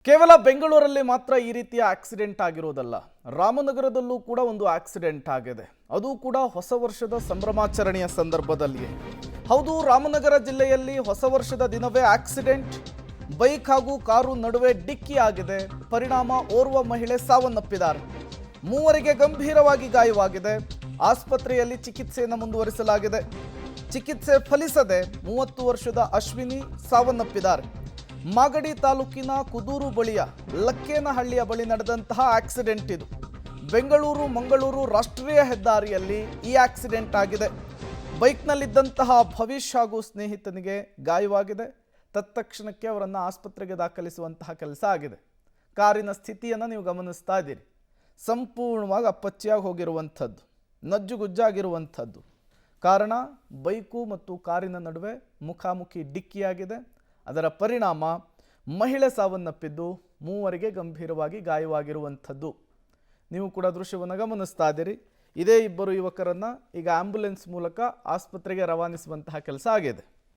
ಕೇವಲ ಬೆಂಗಳೂರಲ್ಲಿ ಮಾತ್ರ ಈ ರೀತಿಯ ಆಕ್ಸಿಡೆಂಟ್ ಆಗಿರೋದಲ್ಲ, ರಾಮನಗರದಲ್ಲೂ ಕೂಡ ಒಂದು ಆಕ್ಸಿಡೆಂಟ್ ಆಗಿದೆ. ಅದು ಕೂಡ ಹೊಸ ವರ್ಷದ ಸಂಭ್ರಮಾಚರಣೆಯ ಸಂದರ್ಭದಲ್ಲಿ. ಹೌದು, ರಾಮನಗರ ಜಿಲ್ಲೆಯಲ್ಲಿ ಹೊಸ ವರ್ಷದ ದಿನವೇ ಆಕ್ಸಿಡೆಂಟ್. ಬೈಕ್ ಹಾಗೂ ಕಾರು ನಡುವೆ ಡಿಕ್ಕಿ ಆಗಿದೆ. ಪರಿಣಾಮ ಓರ್ವ ಮಹಿಳೆ ಸಾವನ್ನಪ್ಪಿದ್ದಾರೆ. ಮೂವರಿಗೆ ಗಂಭೀರವಾಗಿ ಗಾಯವಾಗಿದೆ. ಆಸ್ಪತ್ರೆಯಲ್ಲಿ ಚಿಕಿತ್ಸೆಯನ್ನು ಮುಂದುವರಿಸಲಾಗಿದೆ. ಚಿಕಿತ್ಸೆ ಫಲಿಸದೆ 30 ವರ್ಷದ ಅಶ್ವಿನಿ ಸಾವನ್ನಪ್ಪಿದ್ದಾರೆ. ಮಾಗಡಿ ತಾಲೂಕಿನ ಕುದೂರು ಬಳಿಯ ಲಕ್ಕೇನಹಳ್ಳಿಯ ಬಳಿ ನಡೆದಂತಹ ಆಕ್ಸಿಡೆಂಟ್ ಇದು. ಬೆಂಗಳೂರು ಮಂಗಳೂರು ರಾಷ್ಟ್ರೀಯ ಹೆದ್ದಾರಿಯಲ್ಲಿ ಈ ಆಕ್ಸಿಡೆಂಟ್ ಆಗಿದೆ. ಬೈಕ್ನಲ್ಲಿದ್ದಂತಹ ಭವಿಷ್ ಹಾಗೂ ಸ್ನೇಹಿತನಿಗೆ ಗಾಯವಾಗಿದೆ. ತತ್ಕ್ಷಣಕ್ಕೆ ಅವರನ್ನು ಆಸ್ಪತ್ರೆಗೆ ದಾಖಲಿಸುವಂತಹ ಕೆಲಸ ಆಗಿದೆ. ಕಾರಿನ ಸ್ಥಿತಿಯನ್ನು ನೀವು ಗಮನಿಸ್ತಾ ಇದ್ದೀರಿ. ಸಂಪೂರ್ಣವಾಗಿ ಅಪ್ಪಚ್ಚಿಯಾಗಿ ಹೋಗಿರುವಂಥದ್ದು, ನಜ್ಜುಗುಜ್ಜಾಗಿರುವಂಥದ್ದು. ಕಾರಣ ಬೈಕು ಮತ್ತು ಕಾರಿನ ನಡುವೆ ಮುಖಾಮುಖಿ ಡಿಕ್ಕಿಯಾಗಿದೆ. ಅದರ ಪರಿಣಾಮ ಮಹಿಳೆ ಸಾವನ್ನಪ್ಪಿದ್ದು, ಮೂವರಿಗೆ ಗಂಭೀರವಾಗಿ ಗಾಯವಾಗಿರುವಂಥದ್ದು. ನೀವು ಕೂಡ ದೃಶ್ಯವನ್ನು ಗಮನಿಸ್ತಾ ಇದ್ದೀರಿ. ಇದೇ ಇಬ್ಬರು ಯುವಕರನ್ನು ಈಗ ಆಂಬ್ಯುಲೆನ್ಸ್ ಮೂಲಕ ಆಸ್ಪತ್ರೆಗೆ ರವಾನಿಸುವಂತಹ ಕೆಲಸ ಆಗಿದೆ.